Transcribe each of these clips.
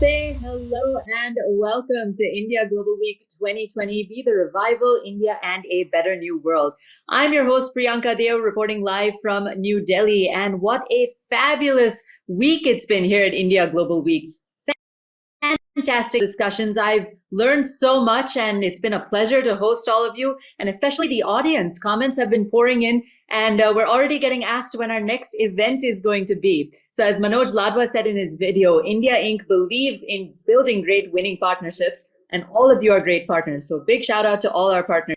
Namaste, hello, and welcome to India Global Week 2020, Be the Revival, India and a Better New World. I'm your host, Priyanka Deo, reporting live from New Delhi. And what a fabulous week it's been here at India Global Week. Fantastic discussions. I've learned so much, and it's been a pleasure to host all of you, and especially the audience. Comments have been pouring in, and we're already getting asked when our next event is going to be. So as Manoj Ladwa said in his video, India Inc. believes in building great winning partnerships, and all of you are great partners. So big shout out to all our partners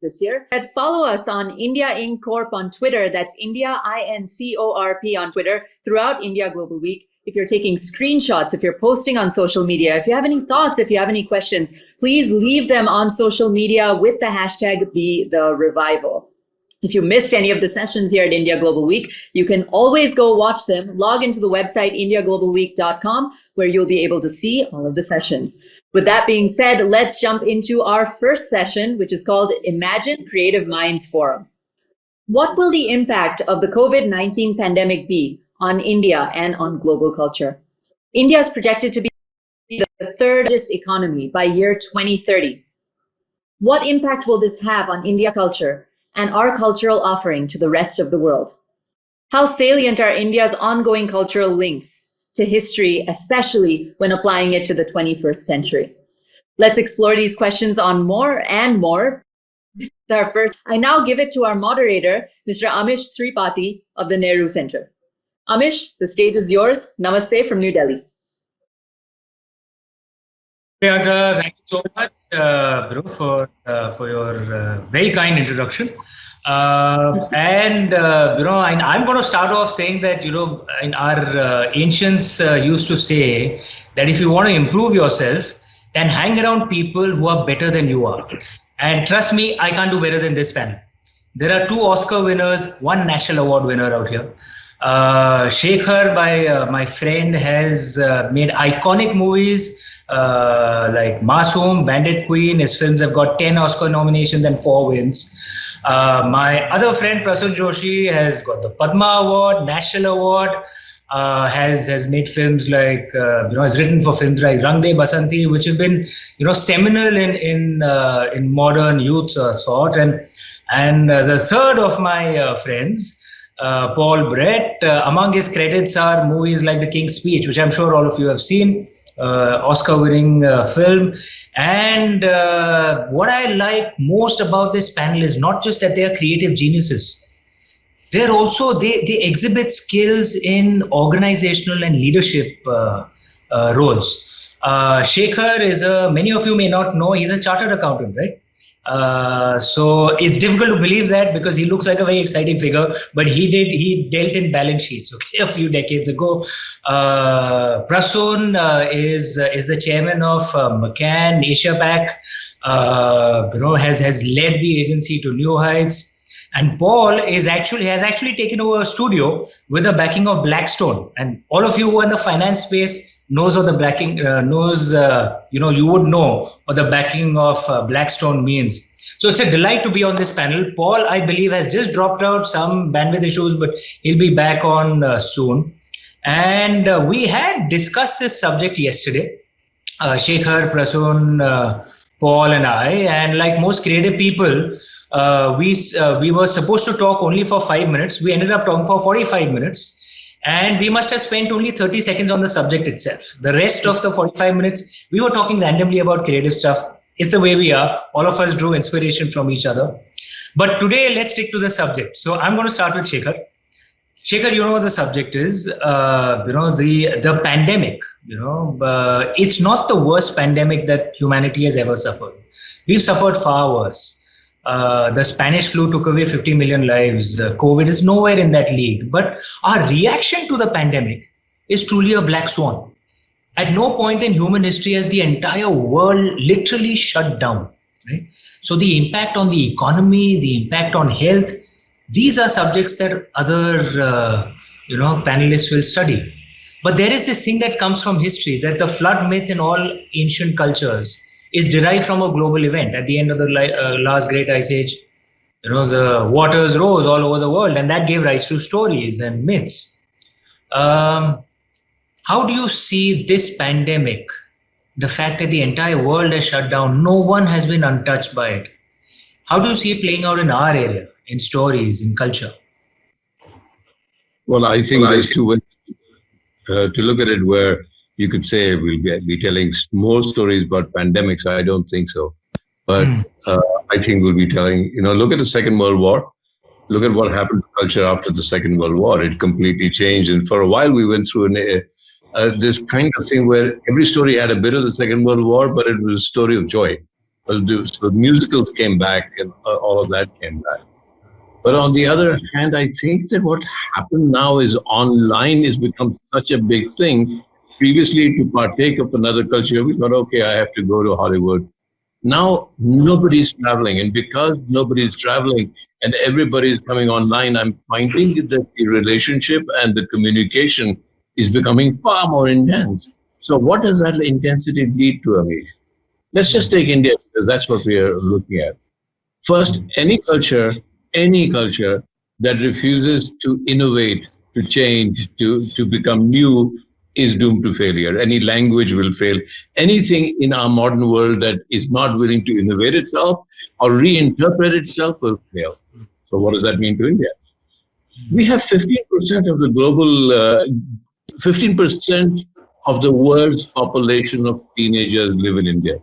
this year. And follow us on India Inc. Corp on Twitter. That's India INCORP on Twitter throughout India Global Week. If you're taking screenshots, if you're posting on social media, if you have any thoughts, if you have any questions, please leave them on social media with the hashtag #BeTheRevival. If you missed any of the sessions here at India Global Week, you can always go watch them. Log into the website indiaglobalweek.com, where you'll be able to see all of the sessions. With that being said, let's jump into our first session, which is called Imagine Creative Minds Forum. What will the impact of the COVID-19 pandemic be on India and on global culture? India is projected to be the third largest economy by year 2030. What impact will this have on India's culture and our cultural offering to the rest of the world? How salient are India's ongoing cultural links to history, especially when applying it to the 21st century? Let's explore these questions on more and more. Our first, I now give it to our moderator, Mr. Amish Tripathi of the Nehru Centre. Amish, the stage is yours. Namaste from New Delhi. Priyanka, thank you so much, bro, for your very kind introduction. I'm going to start off saying that, in our ancients used to say that if you want to improve yourself, then hang around people who are better than you are. And trust me, I can't do better than this panel. There are 2 Oscar winners, 1 national award winner out here. Shekhar, my friend, has made iconic movies like Masoom, Bandit Queen. His films have got 10 Oscar nominations and 4 wins. My other friend, Prasoon Joshi, has got the Padma Award, National Award, has made films like, has written for films like Rang De Basanti, which have been, seminal in modern youth sort. And the third of my friends, Paul Brett, among his credits are movies like The King's Speech, which I'm sure all of you have seen, Oscar-winning film. And what I like most about this panel is not just that they are creative geniuses. They're also, they exhibit skills in organizational and leadership roles. Shekhar is many of you may not know, he's a chartered accountant, right? So it's difficult to believe that because he looks like a very exciting figure, but he dealt in balance sheets, okay, a few decades ago. Prasoon is the chairman of McCann Asia Pac, has led the agency to new heights. And Paul has actually taken over a studio with the backing of Blackstone. And all of you who are in the finance space knows what the backing you would know what the backing of Blackstone means. So it's a delight to be on this panel. Paul, I believe, has just dropped out, some bandwidth issues, but he'll be back on soon. And we had discussed this subject yesterday, Shekhar, Prasoon, Paul, and I. And like most creative people, we were supposed to talk only for 5 minutes. We ended up talking for 45 minutes. And we must have spent only 30 seconds on the subject itself. The rest of the 45 minutes, we were talking randomly about creative stuff. It's the way we are. All of us drew inspiration from each other. But today, let's stick to the subject. So I'm going to start with Shekhar. Shekhar, you know what the subject is. The pandemic. It's not the worst pandemic that humanity has ever suffered. We've suffered far worse. The Spanish flu took away 50 million lives. COVID is nowhere in that league. But our reaction to the pandemic is truly a black swan. At no point in human history has the entire world literally shut down. Right? So the impact on the economy, the impact on health, these are subjects that other panelists will study. But there is this thing that comes from history, that the flood myth in all ancient cultures is derived from a global event. At the end of the last great ice age, the waters rose all over the world, and that gave rise to stories and myths. How do you see this pandemic, the fact that the entire world has shut down, no one has been untouched by it? How do you see it playing out in our area, in stories, in culture? Well, I think there's two ways to look at it, where you could say we'll be telling more stories about pandemics. I don't think so. But I think we'll be telling, look at the Second World War. Look at what happened to culture after the Second World War. It completely changed. And for a while, we went through this kind of thing where every story had a bit of the Second World War, but it was a story of joy. So musicals came back, and all of that came back. But on the other hand, I think that what happened now is online has become such a big thing. Previously, to partake of another culture, we thought, okay, I have to go to Hollywood. Now, nobody's traveling. And because nobody's traveling and everybody's coming online, I'm finding that the relationship and the communication is becoming far more intense. So what does that intensity lead to, Amish? Let's just take India, because that's what we are looking at. First, any culture that refuses to innovate, to change, to become new is doomed to failure. Any language will fail. Anything in our modern world that is not willing to innovate itself or reinterpret itself will fail. So what does that mean to India? We have 15% of the global, 15% of the world's population of teenagers live in India.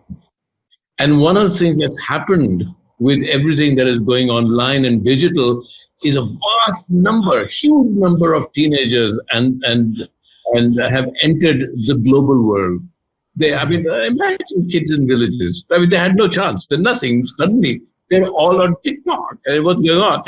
And one of the things that's happened with everything that is going online and digital is a vast number, huge number of teenagers and have entered the global world. Imagine kids in villages. They had no chance. They're nothing. Suddenly, they're all on TikTok. And what's going on?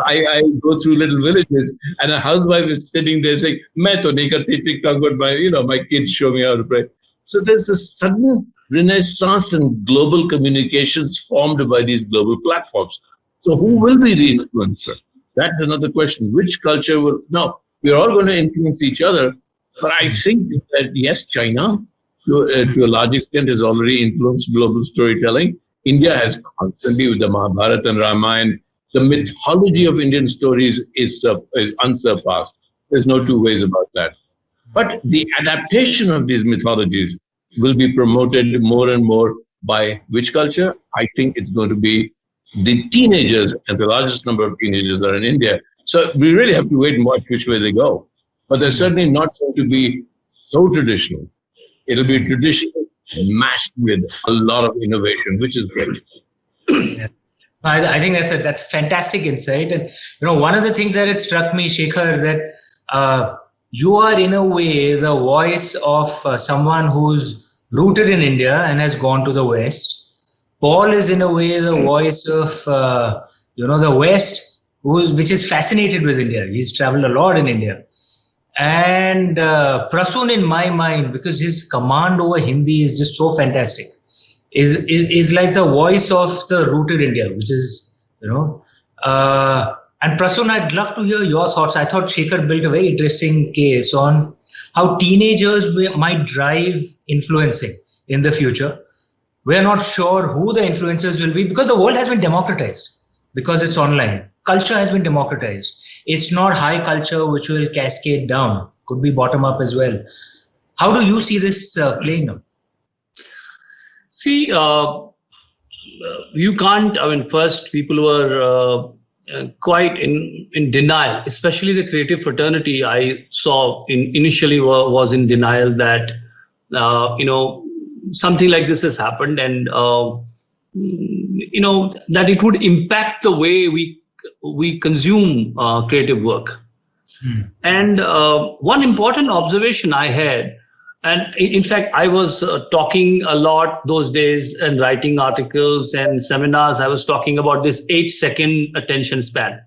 I go through little villages, and a housewife is sitting there saying, "Main to nahi karti TikTok, but my kids show me how to pray." So there's a sudden renaissance in global communications formed by these global platforms. So who will be the influencer? That's another question. Which culture will? No, we're all going to influence each other. But I think that, yes, China, to a large extent, has already influenced global storytelling. India has constantly, with the Mahabharata and Ramayana, the mythology of Indian stories is unsurpassed. There's no two ways about that. But the adaptation of these mythologies will be promoted more and more by which culture? I think it's going to be the teenagers, and the largest number of teenagers are in India. So we really have to wait and watch which way they go. But they're certainly not going to be so traditional. It'll be traditional mashed with a lot of innovation, which is great. Yeah. I think that's fantastic insight. And one of the things that it struck me, Shekhar, that you are in a way the voice of someone who's rooted in India and has gone to the West. Paul is in a way the voice of the West, which is fascinated with India. He's traveled a lot in India. And Prasoon, in my mind, because his command over Hindi is just so fantastic, is like the voice of the rooted India, which is, and Prasoon, I'd love to hear your thoughts. I thought Shekhar built a very interesting case on how teenagers might drive influencing in the future. We're not sure who the influencers will be, because the world has been democratized, because it's online. Culture has been democratized. It's not high culture which will cascade down. Could be bottom up as well. How do you see this playing out? See, you can't, first people were quite in denial, especially the creative fraternity I saw initially was in denial that, something like this has happened, and, that it would impact the way we consume creative work. And one important observation I had, and in fact, I was talking a lot those days and writing articles and seminars. I was talking about this 8-second attention span,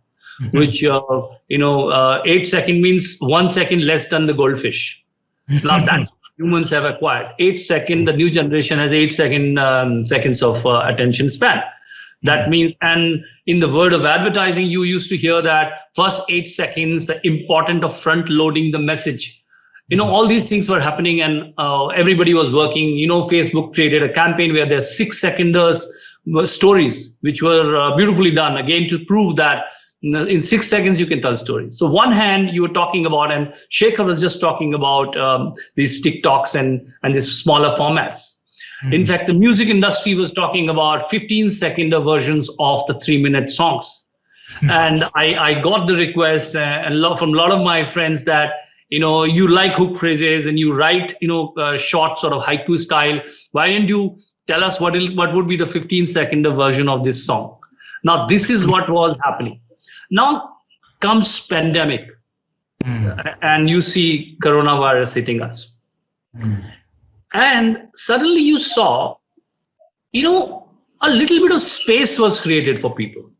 which, 8 seconds means 1 second less than the goldfish. Now that's what humans have acquired. 8 seconds, the new generation has 8 seconds of attention span. That means, and in the world of advertising, you used to hear that first 8 seconds, the importance of front loading the message. All these things were happening, and everybody was working. Facebook created a campaign where there's 6-second stories, which were beautifully done, again, to prove that, In 6 seconds, you can tell a story. So one hand you were talking about, and Shekhar was just talking about these TikToks and these smaller formats. In fact, the music industry was talking about 15-second versions of the 3-minute songs. And I got the request from a lot of my friends that, you like hook phrases and you write, short sort of haiku style. Why didn't you tell us what would be the 15-second version of this song? Now, this is what was happening. Now comes pandemic, and you see coronavirus hitting us. And suddenly you saw, a little bit of space was created for people.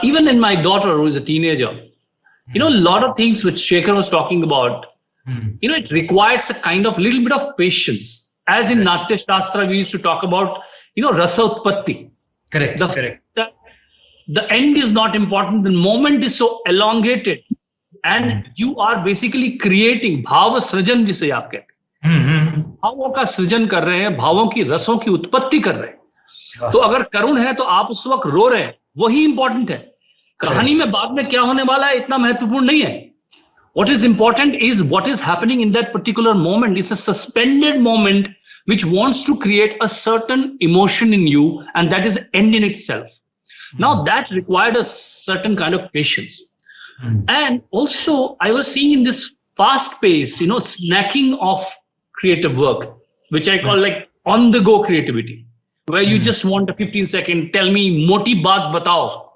Even in my daughter, who is a teenager, a lot of things which Shekhar was talking about, it requires a kind of little bit of patience. As in Natya Shastra, we used to talk about, rasa utpatti. Correct. The end is not important. The moment is so elongated, and you are basically creating bhava srijan, जिसे आप कहते हैं. भावों का सृजन कर रहे हैं, भावों की रसों की उत्पत्ति कर रहे हैं. तो अगर करुण है तो आप उस वक्त रो रहे हैं, वही इंपॉर्टेंट है. कहानी में बाद में क्या होने वाला है इतना महत्वपूर्ण नहीं है. What is important is what is happening in that particular moment. It's a suspended moment which wants to create a certain emotion in you, and that is end in itself. Now that required a certain kind of patience. And also I was seeing in this fast pace, snacking of creative work, which I call like on the go creativity, where you just want a 15-second, tell me moti baat batao.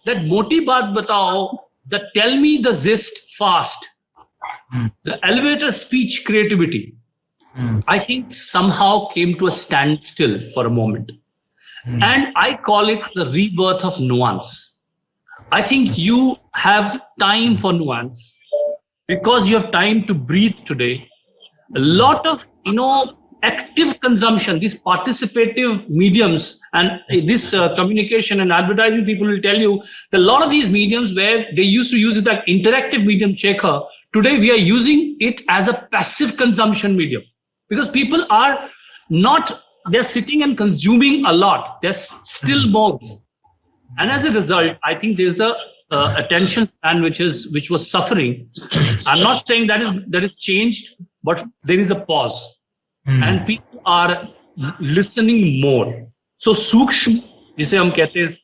That moti baat batao, the tell me the zest fast, the elevator speech creativity, I think somehow came to a standstill for a moment. And I call it the rebirth of nuance. I think you have time for nuance because you have time to breathe today. A lot of, active consumption, these participative mediums and this communication and advertising people will tell you that a lot of these mediums where they used to use it like interactive medium, Shekhar, today we are using it as a passive consumption medium because people are not, they're sitting and consuming a lot. They're still more. And as a result, I think there's a attention span which was suffering. I'm not saying that is changed, but there is a pause. And people are listening more. So sukshma, जिसे हम कहते हैं,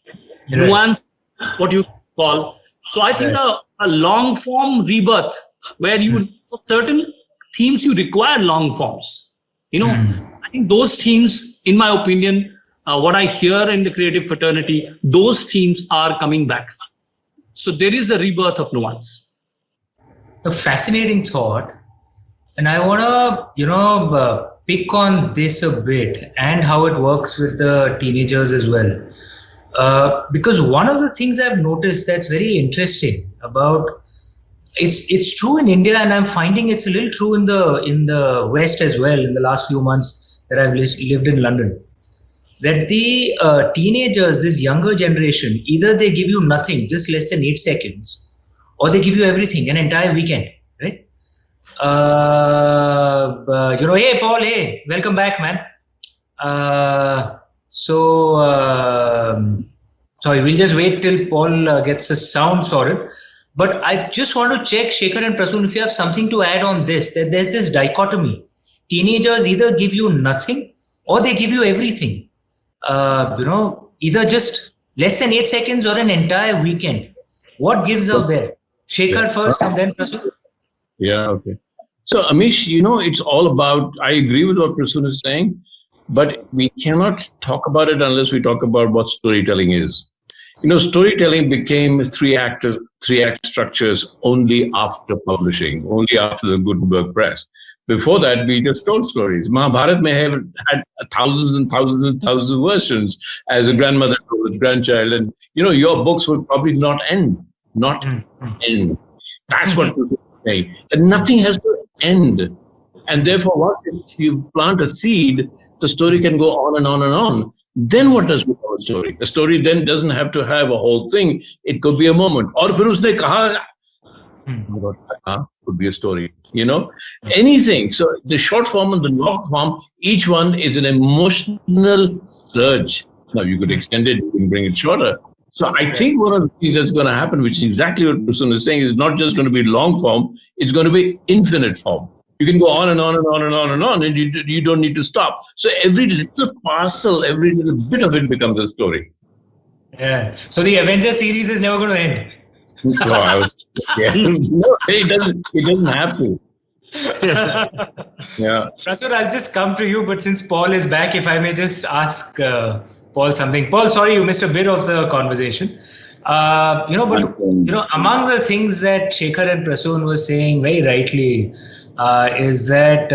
nuance, what you call. So I think a long form rebirth where for certain themes you require long forms. I think those themes, in my opinion, what I hear in the creative fraternity, those themes are coming back. So there is a rebirth of nuance. A fascinating thought. And I want to, pick on this a bit and how it works with the teenagers as well. Because one of the things I've noticed that's very interesting about, it's true in India, and I'm finding it's a little true in the West as well in the last few months that I've lived in London, that the teenagers, this younger generation, either they give you nothing, just less than 8 seconds, or they give you everything, an entire weekend, right? Hey Paul, hey, welcome back, man. Sorry, we'll just wait till Paul gets his sound sorted. But I just want to check, Shekhar and Prasoon, if you have something to add on this, that there's this dichotomy. Teenagers either give you nothing or they give you everything. Either just less than 8 seconds or an entire weekend. What gives out there? Shekhar first and then Prasoon. Yeah, okay. So, Amish, it's all about, I agree with what Prasoon is saying, but we cannot talk about it unless we talk about what storytelling is. Storytelling became three-act structures only after publishing, only after the Gutenberg press. Before that, we just told stories. Mahabharata may have had thousands and thousands and thousands of versions as a grandmother told a grandchild, and your books would probably not end. End. That's what people say. And nothing has to end. And therefore, once you plant a seed, the story can go on and on and on. Then what does become a story? A story then doesn't have to have a whole thing. It could be a moment. Or फिर उसने कहा, could be a story, anything. So the short form and the long form, each one is an emotional surge. Now you could extend it, you can bring it shorter. So I think one of the things that's going to happen, which is exactly what Prasoon is saying, is not just going to be long form, it's going to be infinite form. You can go on and on and on and on and on, and you don't need to stop. So every little parcel, every little bit of it becomes a story. Yeah. So the Avengers series is never going to end. No, it doesn't have to. Yeah. Prasoon, I'll just come to you, but since Paul is back, if I may just ask Paul something. Paul, sorry, you missed a bit of the conversation. Among the things that Shekhar and Prasoon were saying very rightly is that,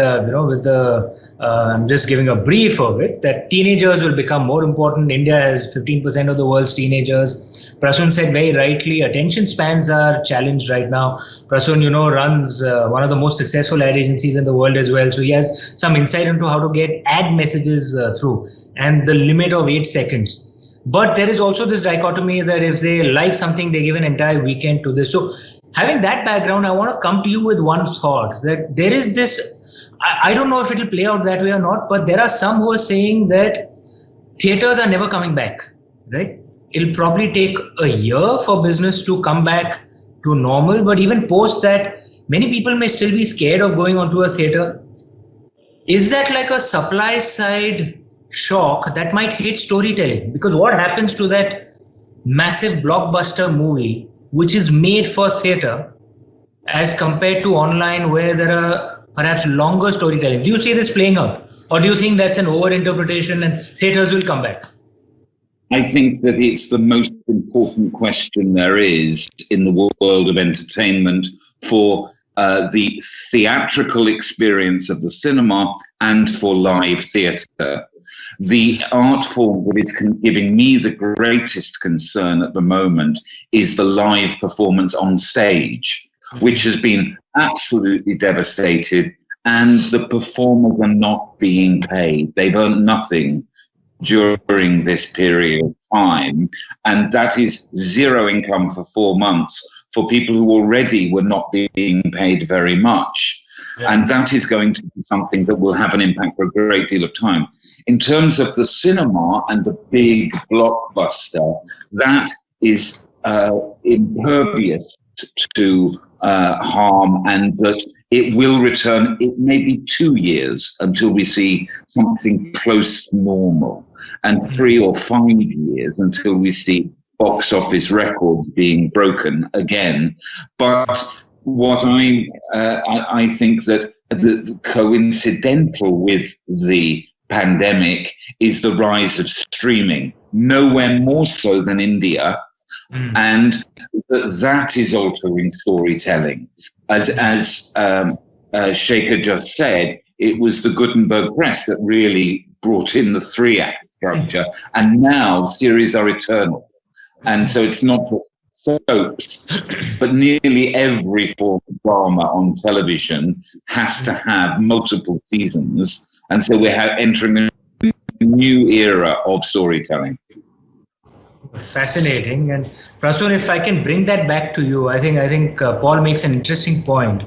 with the, I'm just giving a brief of it, that teenagers will become more important. India has 15% of the world's teenagers. Prasoon said very rightly, attention spans are challenged right now. Prasoon, runs one of the most successful ad agencies in the world as well. So he has some insight into how to get ad messages through and the limit of 8 seconds. But there is also this dichotomy that if they like something, they give an entire weekend to this. So having that background, I want to come to you with one thought that there is this, I don't know if it will play out that way or not, but there are some who are saying that theaters are never coming back, right? It'll probably take a year for business to come back to normal, but even post that, many people may still be scared of going onto a theater. Is that like a supply side shock that might hit storytelling? Because what happens to that massive blockbuster movie which is made for theater as compared to online where there are perhaps longer storytelling? Do you see this playing out, or do you think that's an overinterpretation and theaters will come back? I think that it's the most important question there is in the world of entertainment for the theatrical experience of the cinema and for live theatre. The art form that is giving me the greatest concern at the moment is the live performance on stage, which has been absolutely devastated, and the performers are not being paid. They've earned nothing during this period of time, and that is zero income for 4 months for people who already were not being paid very much. Yeah. And that is going to be something that will have an impact for a great deal of time. In terms of the cinema and the big blockbuster, that is impervious to harm, and that it will return. It may be 2 years until we see something close to normal, and 3 or 5 years until we see box office records being broken again. But what I think that the coincidental with the pandemic is the rise of streaming, nowhere more so than India. And that is altering storytelling. As Shekhar just said, it was the Gutenberg press that really brought in the 3-act structure, and now series are eternal. And so it's not just soaps, but nearly every form of drama on television has to have multiple seasons. And so we're entering a new era of storytelling. Fascinating. And Prasoon, if I can bring that back to you, I think Paul makes an interesting point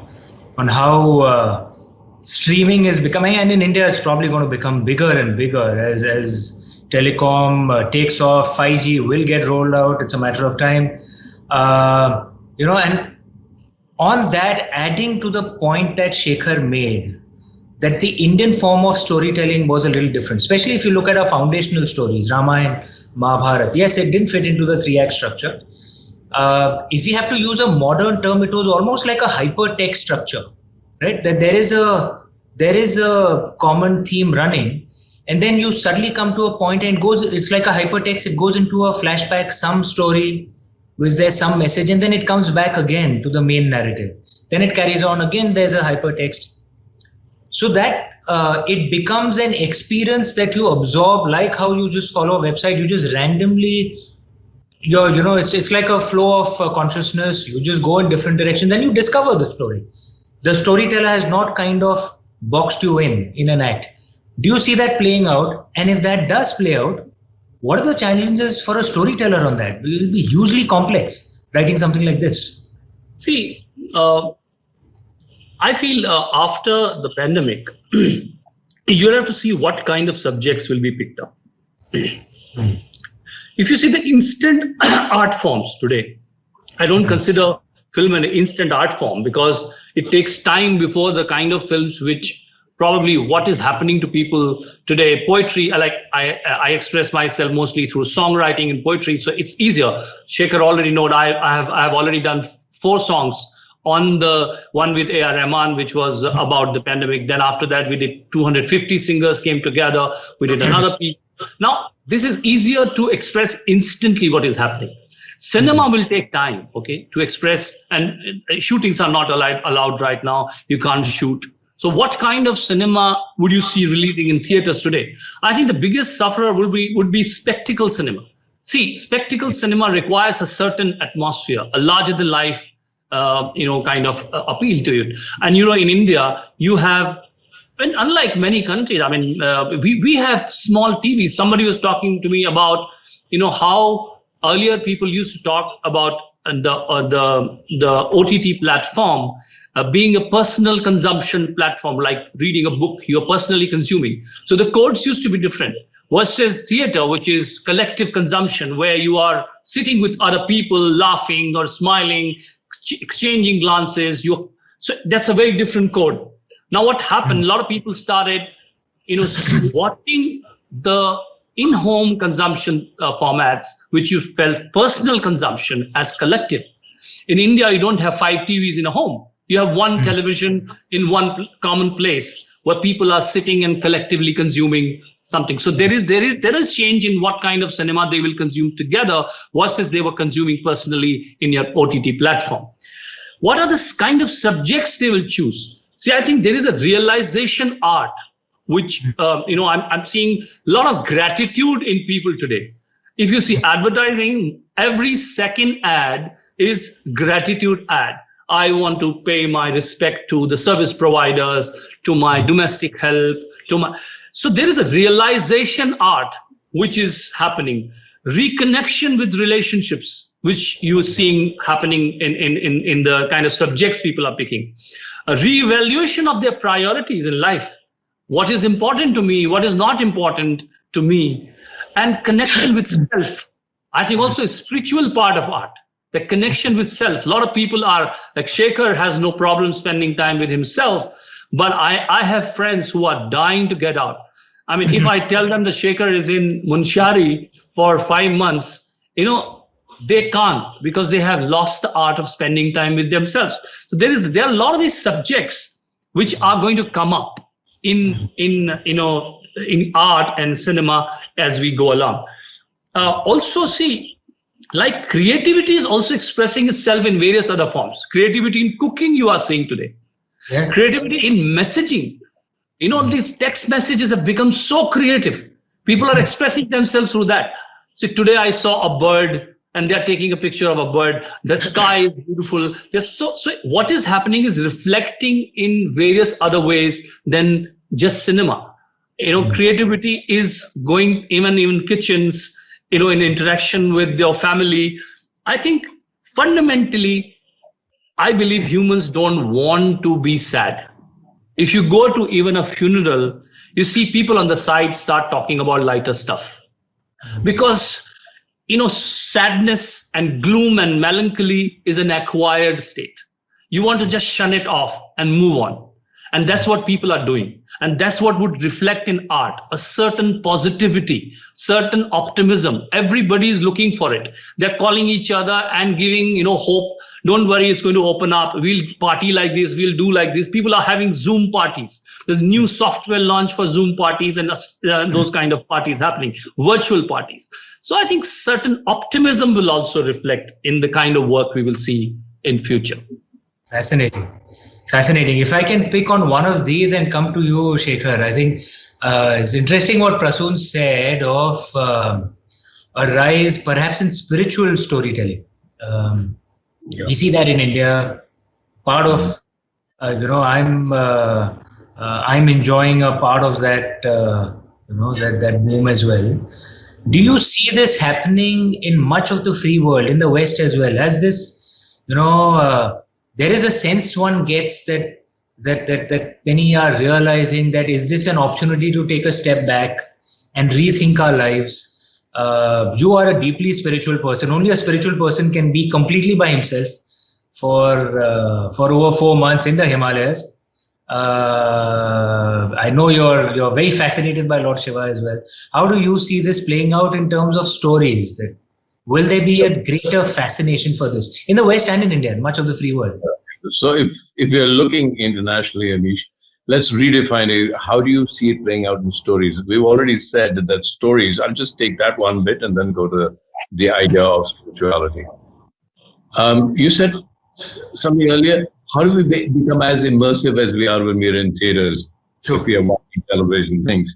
on how streaming is becoming, and in India it's probably going to become bigger and bigger as telecom takes off. 5G will get rolled out. It's a matter of time. And on that, adding to the point that Shekhar made, that the Indian form of storytelling was a little different, especially if you look at our foundational stories, Ramayana, Mahabharata. Yes, it didn't fit into the 3-act structure. If we have to use a modern term, it was almost like a hypertext structure, right? That there is a common theme running, and then you suddenly come to a point and it's like a hypertext. It goes into a flashback, some story, which there's some message, and then it comes back again to the main narrative. Then it carries on again, there's a hypertext. So that it becomes an experience that you absorb, like how you just follow a website, you just randomly, it's like a flow of consciousness. You just go in different directions, then you discover the story. The storyteller has not kind of boxed you in an act. Do you see that playing out? And if that does play out, what are the challenges for a storyteller on that? It will be hugely complex writing something like this. See, I feel after the pandemic, you'll have to see what kind of subjects will be picked up. If you see the instant art forms today, I don't consider film an instant art form because it takes time before the kind of films which probably what is happening to people today. Poetry, I express myself mostly through songwriting and poetry, so it's easier. Shekhar already know I have already done 4 songs on the one with A.R. Rahman, which was about the pandemic. Then after that, we did 250 singers came together. We did another piece. Now, this is easier to express instantly what is happening. Cinema will take time, okay, to express, and shootings are not allowed right now. You can't shoot. So what kind of cinema would you see releasing in theaters today? I think the biggest sufferer would be spectacle cinema. See, spectacle cinema requires a certain atmosphere, a larger than life, kind of appeal to it. And, in India, you have, and unlike many countries, I mean, we have small TVs. Somebody was talking to me about, how earlier people used to talk about the OTT platform being a personal consumption platform, like reading a book you're personally consuming. So the codes used to be different versus theater, which is collective consumption, where you are sitting with other people, laughing or smiling, exchanging glances. So that's a very different code. Now what happened, a lot of people started, watching the in-home consumption formats, which you felt personal consumption as collective. In India, you don't have 5 TVs in a home. You have one television in one common place where people are sitting and collectively consuming something. So there is change in what kind of cinema they will consume together versus they were consuming personally in your OTT platform. What are the kind of subjects they will choose? See, I think there is a realization art, which, I'm seeing a lot of gratitude in people today. If you see advertising, every second ad is gratitude ad. I want to pay my respect to the service providers, to my domestic help, so there is a realization art which is happening. Reconnection with relationships, which you're seeing happening in the kind of subjects people are picking. A reevaluation of their priorities in life. What is important to me? What is not important to me? And connection with self. I think also a spiritual part of art. The connection with self. A lot of people are like Shekhar has no problem spending time with himself, but I have friends who are dying to get out. I mean, if I tell them that Shekhar is in Munshari for 5 months, they can't because they have lost the art of spending time with themselves. So there are a lot of these subjects which are going to come up in art and cinema as we go along. Also, see. Like creativity is also expressing itself in various other forms. Creativity in cooking, you are seeing today. Yeah. Creativity in messaging. These text messages have become so creative. People are expressing themselves through that. See, today I saw a bird and they're taking a picture of a bird. The sky is beautiful. So what is happening is reflecting in various other ways than just cinema. Creativity is going even kitchens, in interaction with your family. I think fundamentally, I believe humans don't want to be sad. If you go to even a funeral, you see people on the side start talking about lighter stuff. Because, sadness and gloom and melancholy is an acquired state. You want to just shun it off and move on. And that's what people are doing. And that's what would reflect in art, a certain positivity, certain optimism. Everybody is looking for it. They're calling each other and giving, hope. Don't worry, it's going to open up. We'll party like this. We'll do like this. People are having Zoom parties. There's new software launch for Zoom parties and those kind of parties happening, virtual parties. So I think certain optimism will also reflect in the kind of work we will see in future. Fascinating. If I can pick on one of these and come to you, Shekhar, I think it's interesting what Prasoon said of a rise perhaps in spiritual storytelling. We see that in India. Part of, I'm enjoying a part of that, that boom as well. Do you see this happening in much of the free world, in the West as well? As this, there is a sense one gets that many are realizing that is this an opportunity to take a step back and rethink our lives? you are a deeply spiritual person. Only a spiritual person can be completely by himself for over 4 months in the Himalayas. I know you're very fascinated by Lord Shiva as well. How do you see this playing out in terms of stories? Will there be a greater fascination for this in the West and in India, much of the free world? So if you're looking internationally, Amish, let's redefine it. How do you see it playing out in stories? We've already said that stories, I'll just take that one bit and then go to the idea of spirituality. You said something earlier, how do we become as immersive as we are when we're in theaters, if we are watching television things?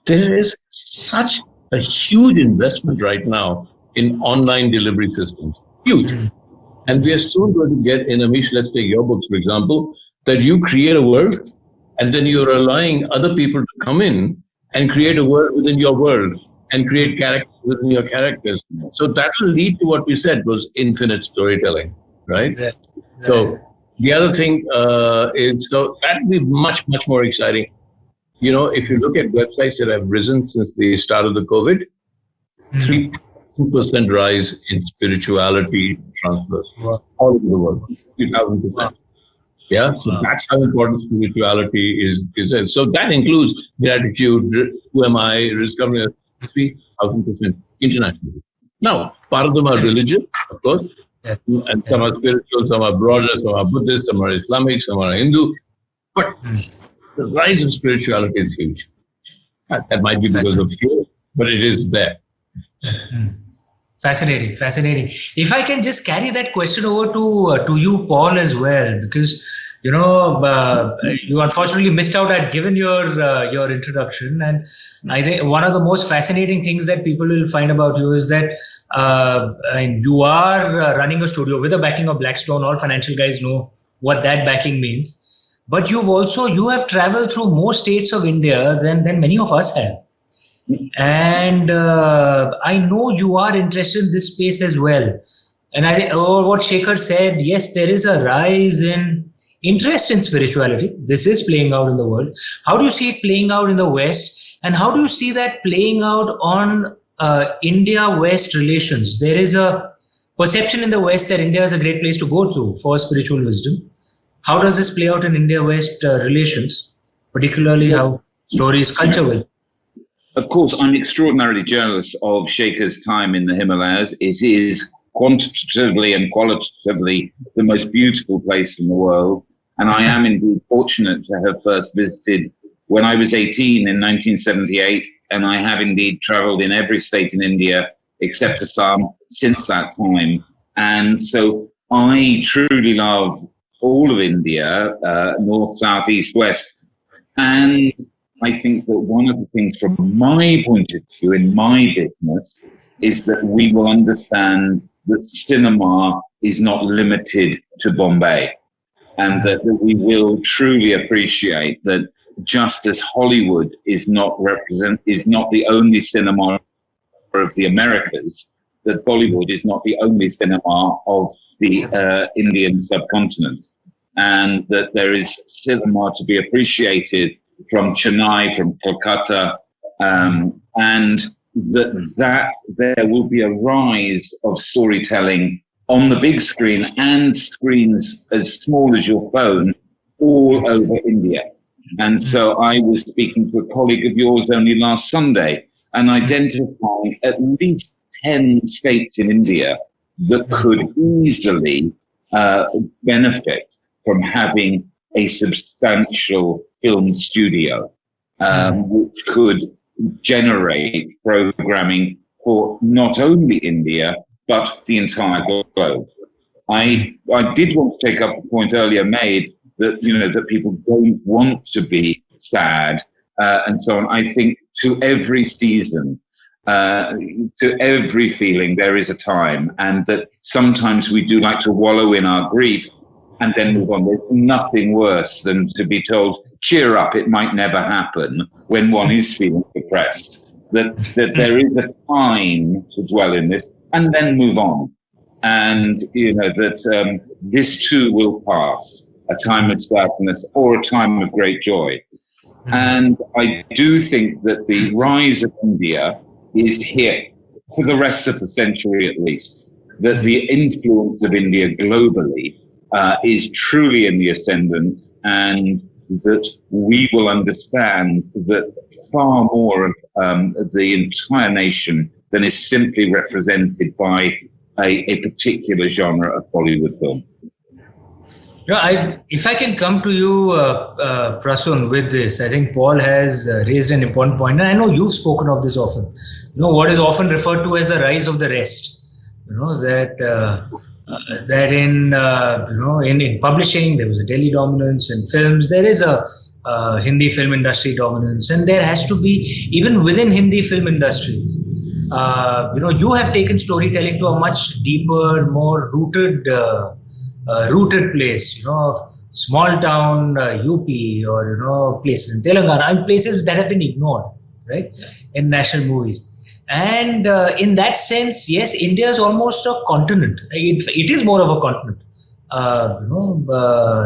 There is such a huge investment right now in online delivery systems. Huge. And we are soon going to get in, Amish, let's take your books, for example, that you create a world and then you're allowing other people to come in and create a world within your world and create characters within your characters. So that will lead to what we said was infinite storytelling, right? Right. So the other thing is, so that will be much, much more exciting. You know, if you look at websites that have risen since the start of the COVID, 3% rise in spirituality transfers all over the world, 3,000%. Yeah, so that's how important spirituality is. So that includes gratitude, who am I, discovering 3,000% internationally. Now, part of them are religious, of course, and some are spiritual, some are broader, some are Buddhist, some are Islamic, some are Hindu. But the rise of spirituality is huge. That might be because of fear, but it is there. Fascinating. If I can just carry that question over to you, Paul, as well, because you unfortunately missed out. I'd given your introduction, and I think one of the most fascinating things that people will find about you is that you are running a studio with the backing of Blackstone. All financial guys know what that backing means. But you have traveled through more states of India than many of us have. And I know you are interested in this space as well. And I think what Shekhar said, yes, there is a rise in interest in spirituality. This is playing out in the world. How do you see it playing out in the West? And how do you see that playing out on India-West relations? There is a perception in the West that India is a great place to go to for spiritual wisdom. How does this play out in India-West relations, particularly how stories, culture will? Of course, I'm extraordinarily jealous of Shekhar's time in the Himalayas. It is quantitatively and qualitatively the most beautiful place in the world. And I am indeed fortunate to have first visited when I was 18 in 1978. And I have indeed traveled in every state in India except Assam since that time. And so I truly love all of India, north, south, east, west. And I think that one of the things from my point of view in my business is that we will understand that cinema is not limited to Bombay, and that we will truly appreciate that just as Hollywood is not the only cinema of the Americas, that Bollywood is not the only cinema of the Indian subcontinent, and that there is cinema to be appreciated from Chennai, from Kolkata, and that there will be a rise of storytelling on the big screen and screens as small as your phone all over India. And so I was speaking to a colleague of yours only last Sunday and identifying at least 10 states in India that could easily benefit from having a substantial film studio, which could generate programming for not only India, but the entire globe. I did want to take up the point earlier made that, that people don't want to be sad and so on. I think to every season, to every feeling, there is a time, and that sometimes we do like to wallow in our grief and then move on. There's nothing worse than to be told, cheer up, it might never happen, when one is feeling depressed. That there is a time to dwell in this and then move on. And, that this too will pass, a time of sadness or a time of great joy. And I do think that the rise of India is here for the rest of the century at least, that the influence of India globally is truly in the ascendant, and that we will understand that far more of the entire nation than is simply represented by a particular genre of Bollywood film. If I can come to you, Prasoon, with this, I think Paul has raised an important point, and I know you've spoken of this often. What is often referred to as the rise of the rest. That in publishing there was a Delhi dominance, in films there is a Hindi film industry dominance, and there has to be, even within Hindi film industries, you have taken storytelling to a much deeper, more rooted place, of small town UP, or places in Telangana, and places that have been ignored, right, in national movies. And in that sense, yes, India is almost a continent. It is more of a continent,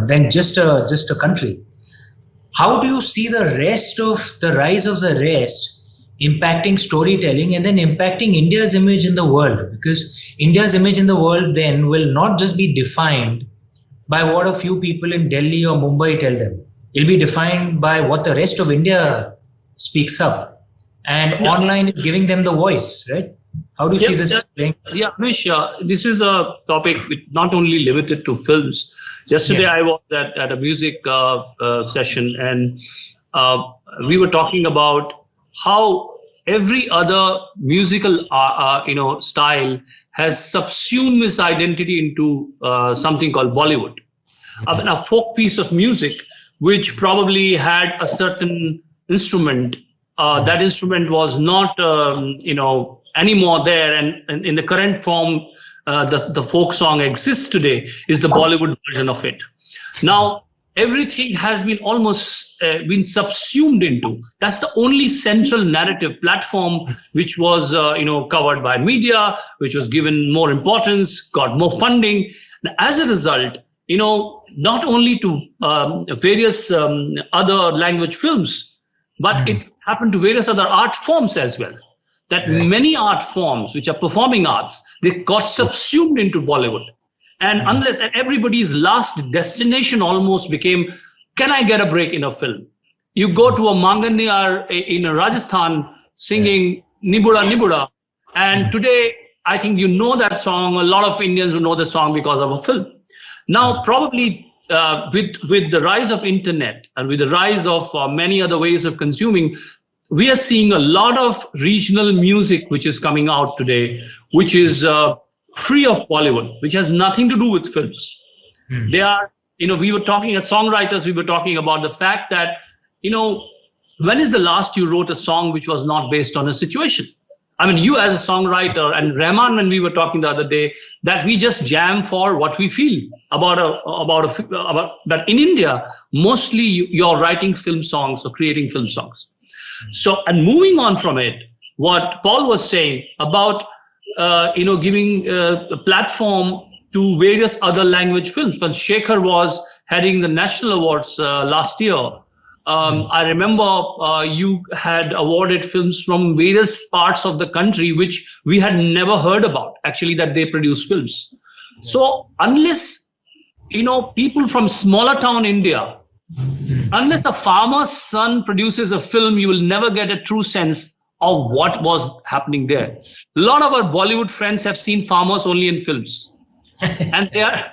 than just a country. How do you see the rise of the rest impacting storytelling and then impacting India's image in the world? Because India's image in the world then will not just be defined by what a few people in Delhi or Mumbai tell them. It'll be defined by what the rest of India speaks up. And online is giving them the voice, right? How do you see this playing? Yeah, Amish, this is a topic not only limited to films. Yesterday, I was at a music session, and we were talking about how every other musical style has subsumed its identity into something called Bollywood. A folk piece of music which probably had a certain instrument. That instrument was not anymore there, and in the current form the folk song exists today is the Bollywood version of it. Now everything has been almost been subsumed into. That's the only central narrative platform which was covered by media, which was given more importance, got more funding. And as a result, not only to various other language films, but it happened to various other art forms as well. That many art forms, which are performing arts, they got subsumed into Bollywood. And unless everybody's last destination almost became, can I get a break in a film? You go to a Manganiyar in Rajasthan singing Nibuda Nibuda. And today, I think you know that song. A lot of Indians who know the song because of a film. Now, probably with the rise of internet and with the rise of many other ways of consuming, we are seeing a lot of regional music which is coming out today, which is free of Bollywood, which has nothing to do with films. They are, we were talking as songwriters, we were talking about the fact that, when is the last you wrote a song which was not based on a situation? I mean, you as a songwriter, and Rahman, when we were talking the other day, that we just jam for what we feel about that in India, mostly you're writing film songs or creating film songs. So, and moving on from it, what Paul was saying about, giving a platform to various other language films. When Shekhar was heading the national awards last year, I remember you had awarded films from various parts of the country which we had never heard about, actually, that they produce films. So unless, people from smaller town India, unless a farmer's son produces a film, you will never get a true sense of what was happening there. A lot of our Bollywood friends have seen farmers only in films. And they are,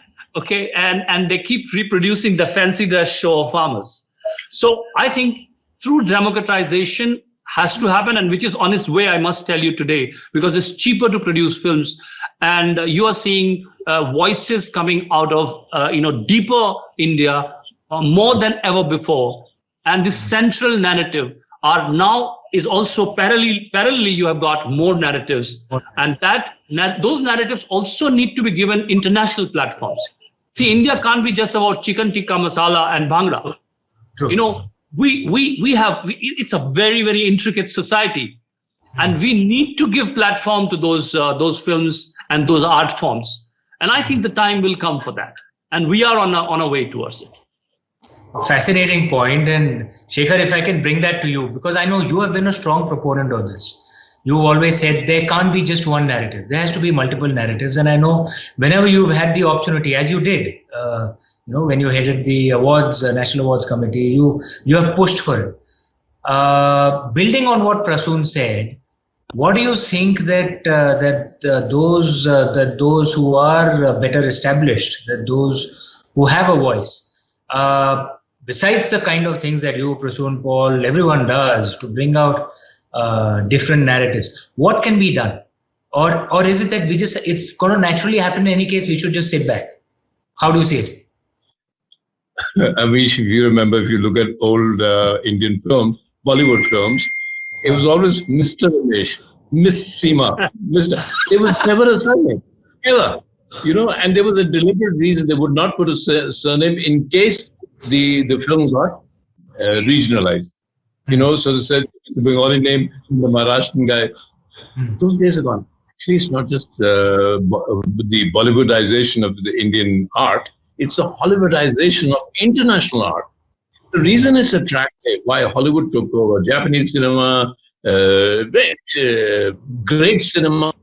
and they keep reproducing the fancy dress show of farmers. So I think true democratization has to happen, and which is on its way, I must tell you today, because it's cheaper to produce films. And you are seeing voices coming out of, deeper India more than ever before. And this central narrative are now is also parallelly you have got more narratives. And those narratives also need to be given international platforms. See, India can't be just about chicken tikka masala and bhangra. True. We have, it's a very, very intricate society, and we need to give platform to those films and those art forms. And I think the time will come for that. And we are on a way towards it. Fascinating point. And Shekhar, if I can bring that to you, because I know you have been a strong proponent of this, you've always said there can't be just one narrative. There has to be multiple narratives. And I know whenever you've had the opportunity, as you did, when you headed the awards, National Awards Committee, you have pushed for it. Building on what Prasoon said, what do you think that those who are better established, that those who have a voice, besides the kind of things that you, Prasoon, Paul, everyone does to bring out different narratives, what can be done? Or is it that it's going to naturally happen in any case, we should just sit back? How do you see it? Amish, if you remember, if you look at old Indian films, Bollywood films, it was always Mr. Ramesh, Miss Seema, Mr. There was never a surname, ever. And there was a deliberate reason they would not put a surname in case the film got regionalized. So they said the Bengali name, the Maharashtrian guy. Those days are gone. Actually, it's not just the Bollywoodization of the Indian art, it's a Hollywoodization of international art. The reason it's attractive, why Hollywood took over, Japanese cinema, great cinema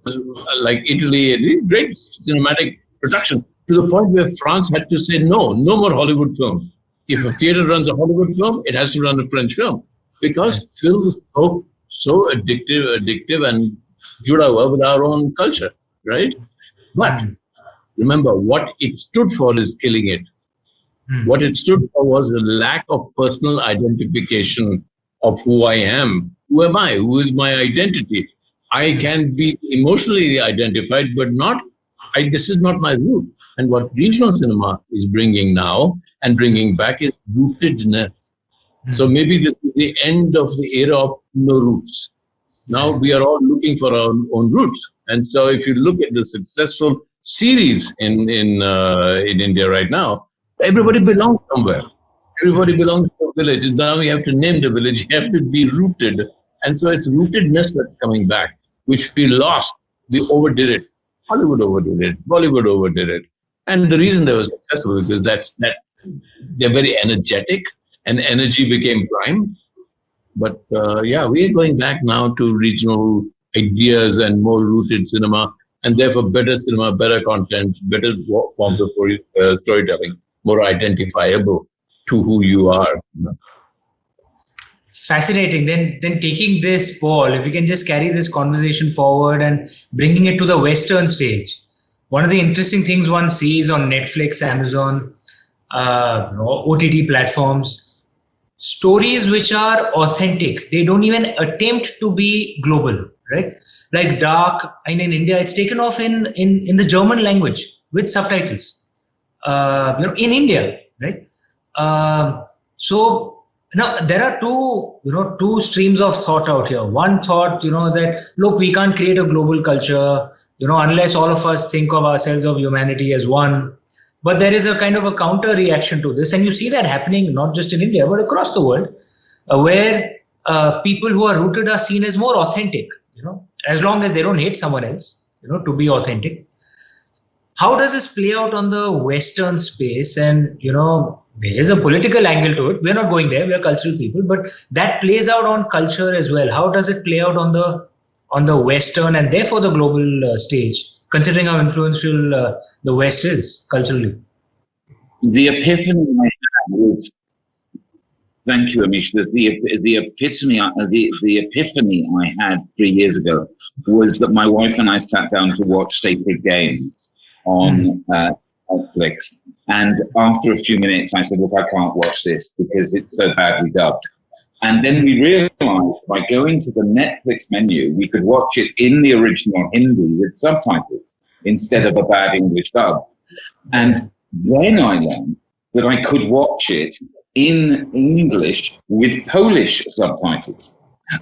like Italy, great cinematic production, to the point where France had to say no more Hollywood films. If a theater runs a Hollywood film, it has to run a French film, because film is so addictive and juda hua with our own culture, right? But remember, what it stood for is killing it. What it stood for was a lack of personal identification of who I am. Who am I? Who is my identity? I can be emotionally identified, but this is not my root. And what regional cinema is bringing now and bringing back is rootedness. So maybe this is the end of the era of no roots. Now we are all looking for our own roots. And so if you look at the successful series in India right now, everybody belongs somewhere. Everybody belongs to a village. Now you have to name the village. You have to be rooted. And so it's rootedness that's coming back, which we lost. We overdid it. Hollywood overdid it. Bollywood overdid it. And the reason they were successful because they're very energetic and energy became prime. But we are going back now to regional ideas and more rooted cinema, and therefore better cinema, better content, better forms of storytelling, more identifiable to who you are. Fascinating. Then taking this, Paul, if we can just carry this conversation forward and bringing it to the Western stage. One of the interesting things one sees on Netflix, Amazon, OTT platforms, stories which are authentic. They don't even attempt to be global, right? Like Dark, in India, it's taken off in the German language with subtitles. In India, right? So now there are two streams of thought out here. One thought, that look, we can't create a global culture, unless all of us think of ourselves of humanity as one. But there is a kind of a counter reaction to this, and you see that happening not just in India but across the world, where people who are rooted are seen as more authentic. As long as they don't hate someone else, to be authentic. How does this play out on the Western space? And, there is a political angle to it. We're not going there. We are cultural people, but that plays out on culture as well. How does it play out on the Western and therefore the global stage, considering how influential the West is culturally? The epiphany I had was, thank you, Amish. The epiphany I had 3 years ago was that my wife and I sat down to watch Sacred Games on Netflix. And after a few minutes, I said, look, I can't watch this because it's so badly dubbed. And then we realized by going to the Netflix menu, we could watch it in the original Hindi with subtitles instead of a bad English dub. And then I learned that I could watch it in English with Polish subtitles.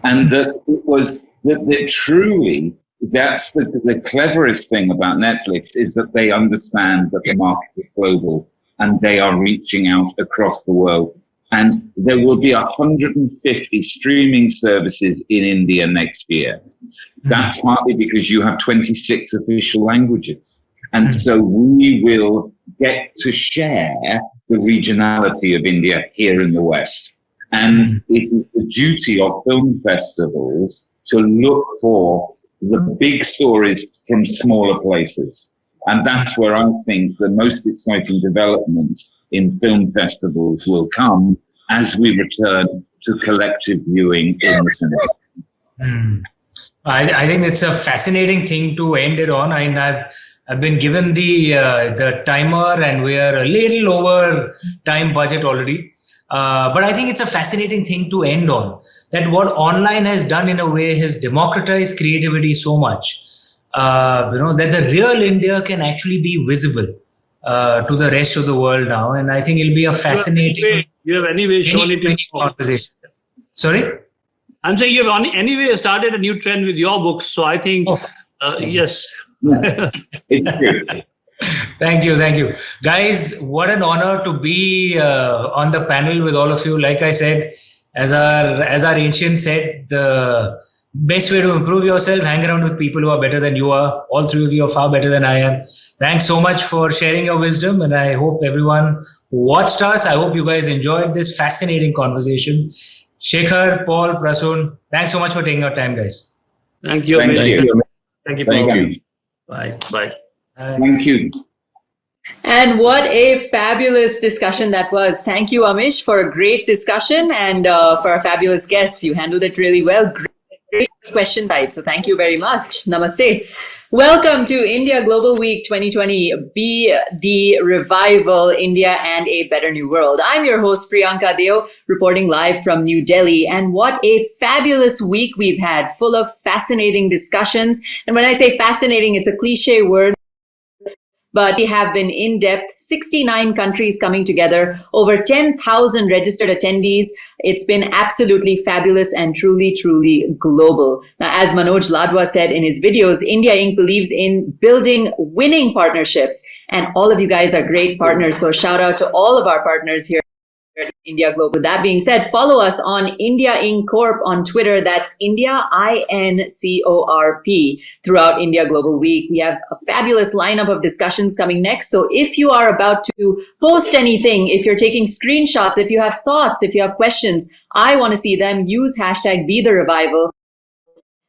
And that it was that truly, that's the cleverest thing about Netflix is that they understand that the market is global and they are reaching out across the world. And there will be 150 streaming services in India next year. That's partly because you have 26 official languages. And so we will get to share the regionality of India here in the West. And it is the duty of film festivals to look for the big stories from smaller places. And that's where I think the most exciting developments in film festivals will come as we return to collective viewing in the cinema. I think it's a fascinating thing to end it on. I've been given the timer, and we are a little over time budget already. But I think it's a fascinating thing to end on. That what online has done in a way has democratized creativity so much. That the real India can actually be visible to the rest of the world now, and I think it'll be a fascinating. You have anyway shown it in conversation. Sorry. I'm saying you have anyway started a new trend with your books, so I think yes. Thank you, guys. What an honor to be on the panel with all of you. Like I said, as our ancient said, the best way to improve yourself, hang around with people who are better than you are. All three of you are far better than I am. Thanks so much for sharing your wisdom, and I hope everyone who watched us, I hope you guys enjoyed this fascinating conversation. Shekhar, Paul, Prasoon, thanks so much for taking your time, guys. Thank you. Thank you. Thank you. Thank you. Bye. Bye. Thank you. And what a fabulous discussion that was. Thank you, Amish, for a great discussion, and for our fabulous guests. You handled it really well. Great questions. So thank you very much. Namaste. Welcome to India Global Week 2020. Be the revival, India and a better new world. I'm your host, Priyanka Deo, reporting live from New Delhi. And what a fabulous week we've had, full of fascinating discussions. And when I say fascinating, it's a cliche word, but we have been in-depth, 69 countries coming together, over 10,000 registered attendees. It's been absolutely fabulous and truly, truly global. Now, as Manoj Ladwa said in his videos, India Inc. believes in building winning partnerships, and all of you guys are great partners. So shout out to all of our partners here at India Global. With that being said, follow us on India Inc. Corp on Twitter. That's India, INCORP, throughout India Global Week. We have a fabulous lineup of discussions coming next. So if you are about to post anything, if you're taking screenshots, if you have thoughts, if you have questions, I want to see them. Use hashtag #BeTheRevival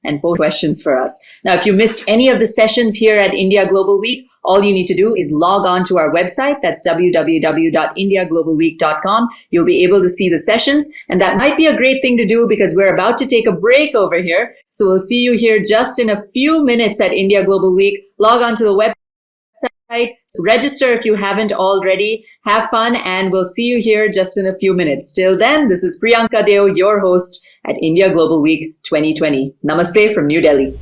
and post questions for us. Now, if you missed any of the sessions here at India Global Week, all you need to do is log on to our website. That's www.indiaglobalweek.com. You'll be able to see the sessions, and that might be a great thing to do because we're about to take a break over here. So we'll see you here just in a few minutes at India Global Week. Log on to the website, register if you haven't already. Have fun, and we'll see you here just in a few minutes. Till then, this is Priyanka Deo, your host at India Global Week 2020. Namaste from New Delhi.